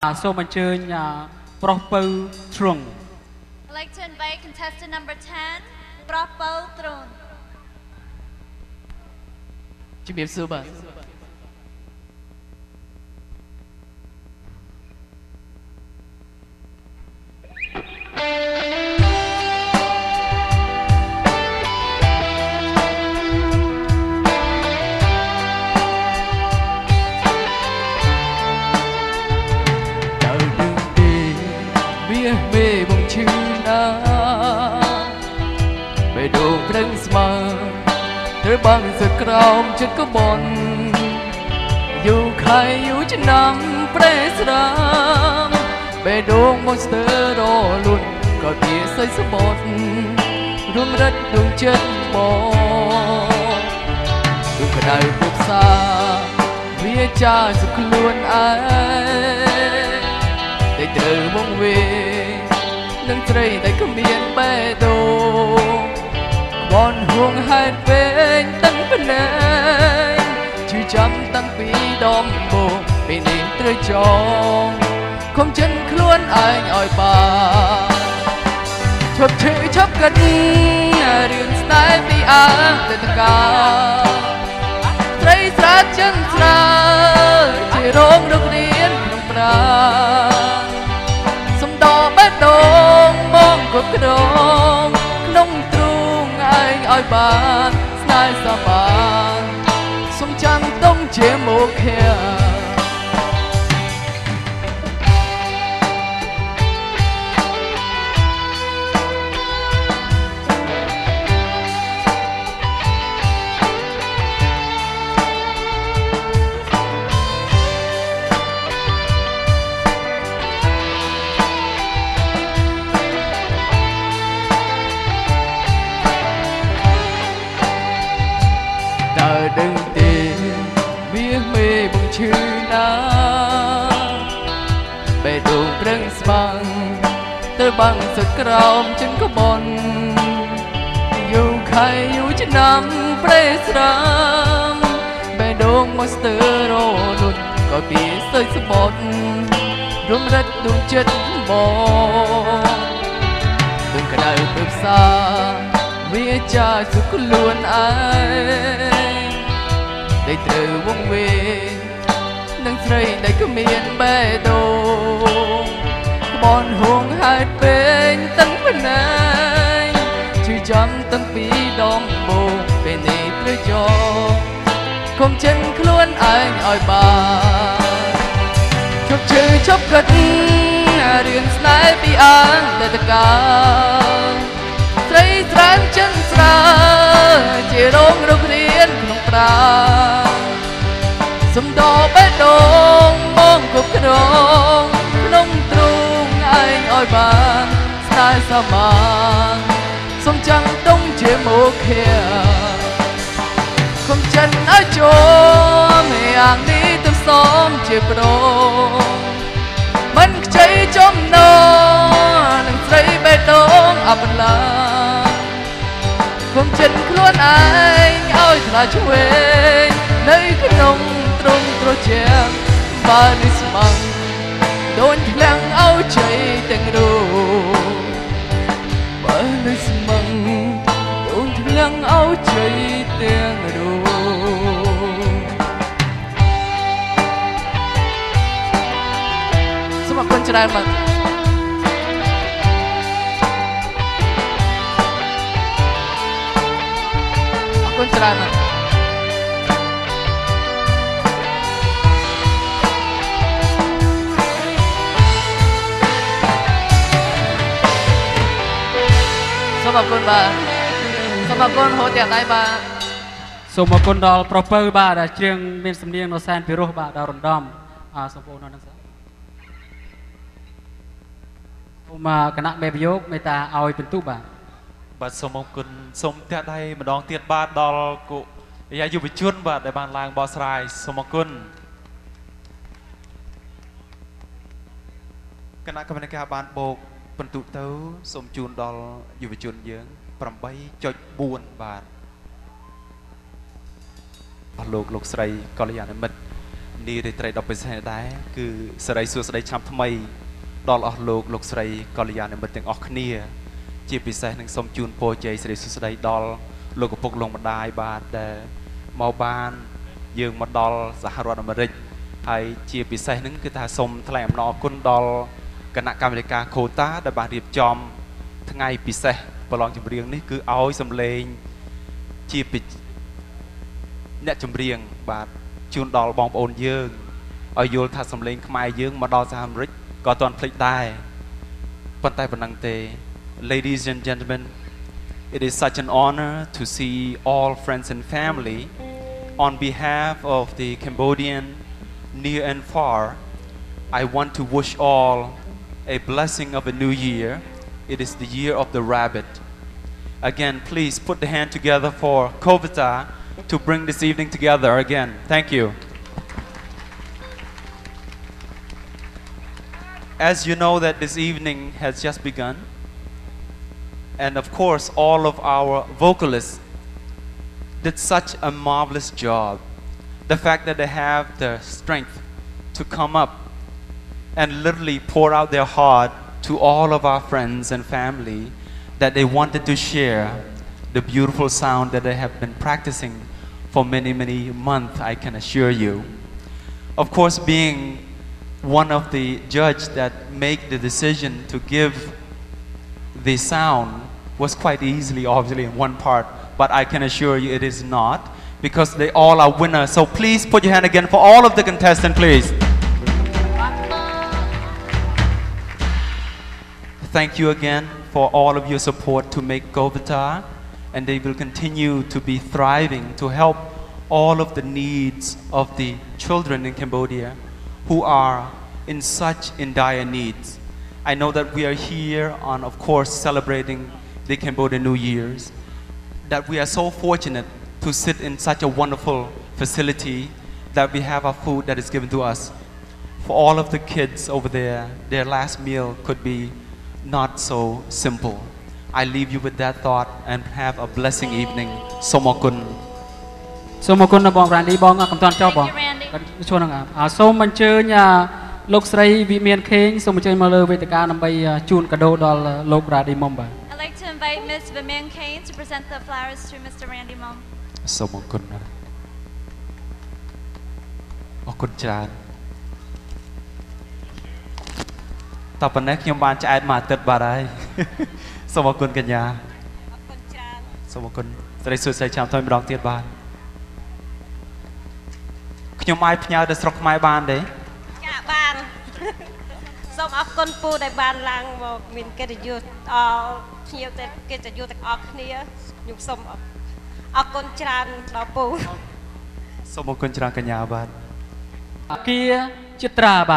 សូមអញ្ជើញប្រុសពៅទ្រង់ I'd like to invite contestant number 10, Propo Throne. ជំរាបសួរបាទត្រូវបងសើក្រោមចិត្តក៏បនយូរខែយូរឆ្នាំប្រេស្រាមបេះដូងមកស្ទើររលួនក៏វាស័យសបត់រួមរិទ្ធដួងចិត្តបងទូក្តៅពុកសាវាចាសុខខ្លួនឯងតែត្រូវវងវេនឹងត្រីតែគ្មានបេះដូងបនហួងហេតុពេញតាំងពីណែជឿចាំតាំងពីដំបូងពេលនេះត្រូវចងខំចិនខ្លួនឯងឲ្យបានឈប់ឈឺឈប់កិនរឿងស្នេហ៍ពីអតីតកាលត្រីស្រាចិនស្រាជារោងរករៀនក្នុងប្រាសំដបេះដូងមកគ្រប់គ្រងក្នុងទ្រូងឯងឲ្យបានស្នេហ៍សបានសុំចាំតុងជាមុខាដឹងទេវាមេបងឈឺណាបេះដូងប្រឹងស្បាំងទៅបាំងសឹកក្រោមចិនក្បនយូរខែយូរឆ្នាំប្រេស្រាមបេះដូងមកស្ទើររលត់ក៏ពីសើចស្បត់រួមរិទ្ធដួងចិត្តបងទឹកក្តៅពឹបសាវាចាសុខខ្លួនឯងได้ត្រូវវងវេនឹងស្រីដែលគ្មានបេះដូងក្បនហួងហេតុពេញតាំងពីណែជឿចាំតាំងពីដំបូងពេលនេះត្រូវចងខំចិនខ្លួនឯងឲ្យបានឈប់ឈឺឈប់កិតរឿងស្នេហ៍ពីអតីតកាលស្រីស្រានចិនស្រាជារោងរករៀនក្នុងប្រាសំដបេះដូងមកគ្រប់គ្រងក្នុងទ្រូងឯងឲ្យបានស្នេហ៍សមានសុំចាំតុងជាមុខាគុំចិនឲ្យចូលយ៉ាងនេះទៅសមជាប្រងមិនខ្ចីចំណងនឹងស្រីបេះដូងអបឡាគុំចិនខ្លួនឯងឲ្យថ្លាឆ្វេងនៅក្នុងទ្រង់ត្រជាក់បាននេះស្មងដូនធ្លាំងឲ្យជ័យទាំងរូបាននេះស្មងដូនធ្លាំងឲ្យជ័យទាំងរូសូមអរគុណច្រើនបាទអរគុណច្រើនបាទសូមអរគុណបាទសូមអរគុណហូតទាំងដៃបាទសូមអរគុណដល់ប្រុសពៅបាទដែលច្រៀងមានសំនៀងនៅសែនពិរោះបាទដល់រំដំសូមបងប្អូននៅនឹងសូមគណៈមេប្រយោគមេត្តាឲ្យពិន្ទុបាទសូមអរគុណសូមទាំងដៃម្ដងទៀតបាទដល់គូយុវជនបាទដែលបានឡើងបកស្រាយសូមអរគុណគណៈកម្មការបានបូកបន្ទុទៅសូមជូនដល់យុវជនយើង 8.4 បាទអស់លោកស្រីកល្យាណមិត្ត នីរាត្រី10ពិសេសដែរគឺសេរីសួស្តីឆ្នាំថ្មីដល់អស់លោកស្រីកល្យាណមិត្តទាំងអស់គ្នាជាពិសេសនឹងសូមជូនពរជ័យសេរីសួស្តីដល់លោកឪពុកលោកម្ដាយបាទដែលមកបានយើងមកដល់សហរដ្ឋអាមេរិកហើយជាពិសេសនឹងគឺថាសូមថ្លែងអំណរគុណដល់គណៈកម្មាធិការកូតាដែលបានរៀបចំថ្ងៃពិសេសប្រឡងចម្រៀងនេះគឺឲ្យសម្លេងជាអ្នកចម្រៀងបាទជូនដល់បងប្អូនយើងឲ្យយល់ថាសម្លេងខ្មែរយើងមកដល់សហរដ្ឋអាមេរិកក៏អត់ទាន់ភ្លេចដែរប៉ុន្តែប៉ុណ្ណឹងទេ Ladies and gentlemen, it is such an honor to see all friends and family. On behalf of the Cambodian near and far, I want to wish all a blessing of a new year. It is the year of the rabbit. Again, please put the hand together for Kovita to bring this evening together again. Thank you. As you know that this evening has just begun, and of course all of our vocalists did such a marvelous job. The fact that they have the strength to come up and literally pour out their heart to all of our friends and family that they wanted to share the beautiful sound that they have been practicing for many months, I can assure you. Of course, being one of the judge that make the decision to give the sound was quite easily obviously in one part, but I can assure you it is not, because they all are winners. So please put your hand again for all of the contestants, please. Thank you again for all of your support to make Govita, and they will continue to be thriving to help all of the needs of the children in Cambodia who are in dire needs. I know that we are here on, of course, celebrating the Cambodian New Year's, that we are so fortunate to sit in such a wonderful facility, that we have our food that is given to us. For all of the kids over there, their last meal could be not so simple. I leave you with that thought and have a blessing evening. Somokun. សូមអរគុណបង Randy បងកំតាន់ចុះបង Thank you, Randy. ជួនហ្នឹងសូមអញ្ជើញលោកស្រីវិមានខេងសូមអញ្ជើញមកលើវេទិកាដើម្បីជូនកាដូដល់លោក Randy Mom បាទ I'd like to invite Ms. Vivian Kane to present the flowers to Mr. Randy Mom. សូមអរគុណណាស់អរគុណច្រើនតប៉ុណ្ណេះខ្ញុំបានឆ្អែតមួយអាទិត្យបាទហើយសូមអរគុណកញ្ញាអរគុណច្រើនសូមអរគុណស្រីសួស្តីចាំថ្មីម្ដងទៀតបាទខ្ញុំអាចផ្ញើទៅស្រុកខ្មែរបានទេចាបានសូមអរគុណពូដែលបានឡើងមកមានកិត្តិយសដល់ភ្ញៀវតែកិត្តិយសទាំងអស់គ្នាខ្ញុំសូមអរគុណច្រើនដល់ពូ សូមអរគុណច្រើនកញ្ញាបាទ អាគារចិត្រាបាទ